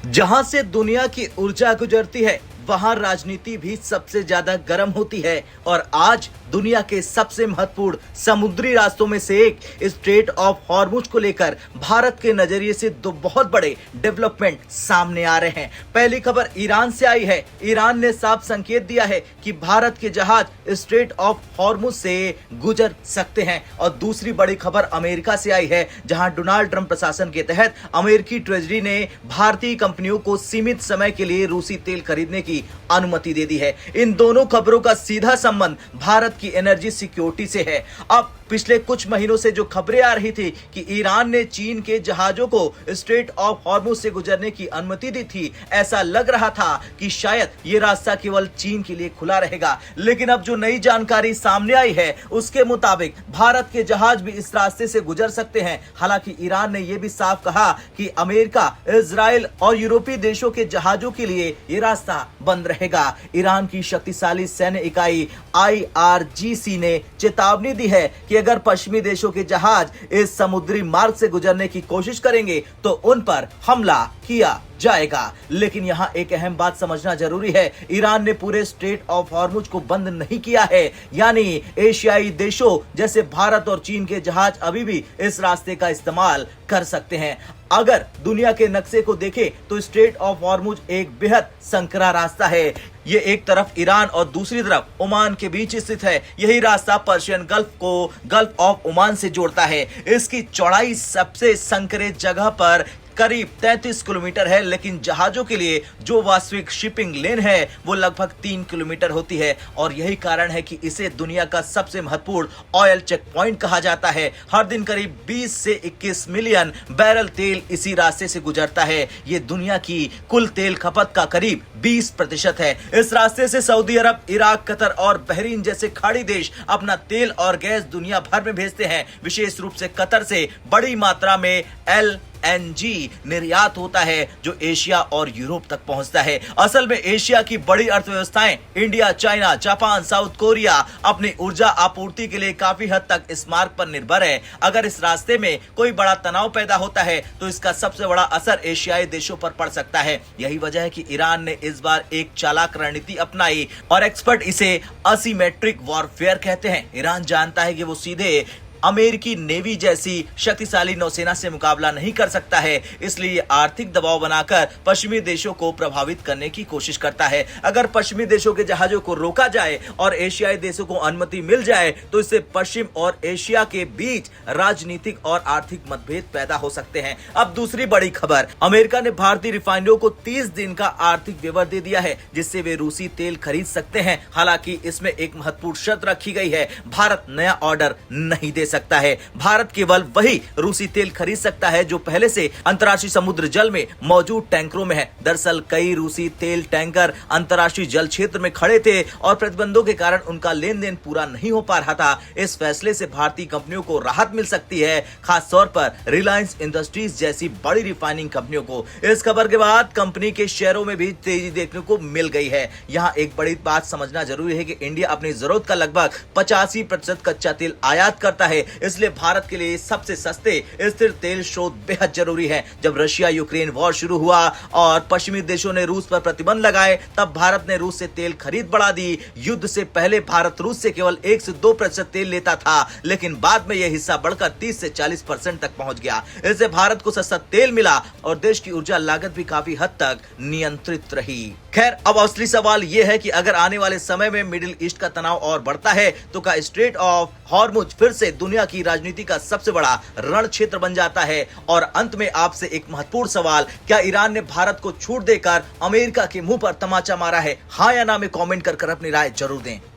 जहां से दुनिया की ऊर्जा गुजरती है वहां राजनीति भी सबसे ज्यादा गर्म होती है और आज दुनिया के सबसे महत्वपूर्ण समुद्री रास्तों में से एक स्ट्रेट ऑफ हॉर्मुज को लेकर भारत के नजरिए से दो बहुत बड़े डेवलपमेंट सामने आ रहे हैं। पहली खबर ईरान से आई है। ईरान ने साफ संकेत दिया है कि भारत के जहाज स्ट्रेट ऑफ हॉर्मुज से गुजर सकते हैं। और दूसरी बड़ी खबर अमेरिका से आई है, जहां डोनाल्ड ट्रंप प्रशासन के तहत अमेरिकी ट्रेजरी ने भारतीय कंपनियों को सीमित समय के लिए रूसी तेल खरीदने की अनुमति दे दी है। इन दोनों खबरों का सीधा संबंध भारत की एनर्जी सिक्योरिटी से है। अब पिछले कुछ महीनों से जो खबरें आ रही थी कि ईरान ने चीन के जहाजों को स्ट्रेट ऑफ हॉर्मुज से गुजरने की अनुमति दी थी, ऐसा लग रहा था कि शायद ये रास्ता केवल चीन के लिए खुला रहेगा। लेकिन अब जो नई जानकारी सामने आई है उसके मुताबिक भारत के जहाज भी इस रास्ते से गुजर सकते हैं। हालांकि ईरान ने यह भी साफ कहा कि अमेरिका, इजराइल और यूरोपीय देशों के जहाजों के लिए यह रास्ता बंद रहेगा। ईरान की शक्तिशाली सैन्य इकाई IRGC ने चेतावनी दी है कि अगर पश्चिमी देशों के जहाज इस समुद्री मार्ग से गुजरने की कोशिश करेंगे तो उन पर हमला किया जाएगा। लेकिन यहाँ एक अहम बात समझना जरूरी है, ईरान ने पूरे स्ट्रेट ऑफ हॉर्मुज को बंद नहीं किया है, यानी एशियाई देशों जैसे भारत और चीन के जहाज अभी भी इस रास्ते का इस्तेमाल कर सकते हैं। अगर दुनिया के नक्शे को देखें तो स्ट्रेट ऑफ हॉर्मुज एक बेहद संकरा रास्ता है। ये एक तरफ ईरान और दूसरी तरफ ओमान के बीच स्थित है। यही रास्ता पर्शियन गल्फ को गल्फ ऑफ ओमान से जोड़ता है। इसकी चौड़ाई सबसे संकरे जगह पर करीब 33 किलोमीटर है, लेकिन जहाजों के लिए जो वास्तविक शिपिंग लेन है वो लगभग 3 किलोमीटर होती है। और यही कारण है कि इसे दुनिया का सबसे महत्वपूर्ण ऑयल चेक पॉइंट कहा जाता है। हर दिन करीब 20 से 21 मिलियन बैरल तेल इसी रास्ते से गुजरता है। ये दुनिया की कुल तेल खपत का करीब 20% है। इस रास्ते से सऊदी अरब, इराक, कतर और बहरीन जैसे खाड़ी देश अपना तेल और गैस दुनिया भर में भेजते हैं। विशेष रूप से कतर से बड़ी मात्रा में LNG निर्यात होता है जो एशिया और यूरोप तक पहुंचता है। असल में एशिया की बड़ी अर्थव्यवस्थाएं India, China, Japan, South Korea अपनी ऊर्जा आपूर्ति के लिए काफी हद तक इस मार्ग पर निर्भर है। अगर इस रास्ते में कोई बड़ा तनाव पैदा होता है तो इसका सबसे बड़ा असर एशियाई देशों पर पड़ सकता है। यही वजह है कि ईरान ने इस बार एक चालाक रणनीति अपनाई और एक्सपर्ट इसे असिमेट्रिक वॉरफेयर कहते हैं। ईरान जानता है कि वो सीधे अमेरिकी नेवी जैसी शक्तिशाली नौसेना से मुकाबला नहीं कर सकता है, इसलिए आर्थिक दबाव बनाकर पश्चिमी देशों को प्रभावित करने की कोशिश करता है। अगर पश्चिमी देशों के जहाजों को रोका जाए और एशियाई देशों को अनुमति मिल जाए तो इससे पश्चिम और एशिया के बीच राजनीतिक और आर्थिक मतभेद पैदा हो सकते हैं। अब दूसरी बड़ी खबर, अमेरिका ने भारतीय रिफाइनरियों को 30 दिन का आर्थिक वेवर दे दिया है जिससे वे रूसी तेल खरीद सकते हैं। हालांकि इसमें एक महत्वपूर्ण शर्त रखी गई है, भारत नया ऑर्डर नहीं दे सकता है। भारत केवल वही रूसी तेल खरीद सकता है जो पहले से अंतर्राष्ट्रीय समुद्र जल में मौजूद टैंकरों में है। दरअसल कई रूसी तेल टैंकर अंतर्राष्ट्रीय जल क्षेत्र में खड़े थे और प्रतिबंधों के कारण उनका लेन देन पूरा नहीं हो पा रहा था। इस फैसले से भारतीय कंपनियों को राहत मिल सकती है, खास तौर पर रिलायंस इंडस्ट्रीज जैसी बड़ी रिफाइनिंग कंपनियों को। इस खबर के बाद कंपनी के शेयरों में भी तेजी देखने को मिल गई है। यहाँ एक बड़ी बात समझना जरूरी है कि इंडिया अपनी जरूरत का लगभग 85% कच्चा तेल आयात करता है, इसलिए भारत के लिए सबसे सस्ते स्थिर तेल स्रोत बेहद जरूरी है। जब रशिया यूक्रेन वॉर शुरू हुआ और पश्चिमी देशों ने रूस पर प्रतिबंध लगाए तब भारत ने रूस से तेल खरीद बढ़ा दी। युद्ध से पहले भारत रूस से केवल 1 से 2% तेल लेता था, लेकिन बाद में यह हिस्सा बढ़कर 30 से 40% तक पहुंच गया। इससे भारत को सस्ता तेल मिला और देश की ऊर्जा लागत भी काफी हद तक नियंत्रित रही। खैर, अब असली सवाल यह है कि अगर आने वाले समय में मिडिल ईस्ट का तनाव और बढ़ता है तो क्या स्ट्रेट ऑफ हॉर्मुज फिर से दुनिया की राजनीति का सबसे बड़ा रण क्षेत्र बन जाता है? और अंत में आपसे एक महत्वपूर्ण सवाल, क्या ईरान ने भारत को छूट देकर अमेरिका के मुंह पर तमाचा मारा है? हाँ या ना में कमेंट कर अपनी राय जरूर दें।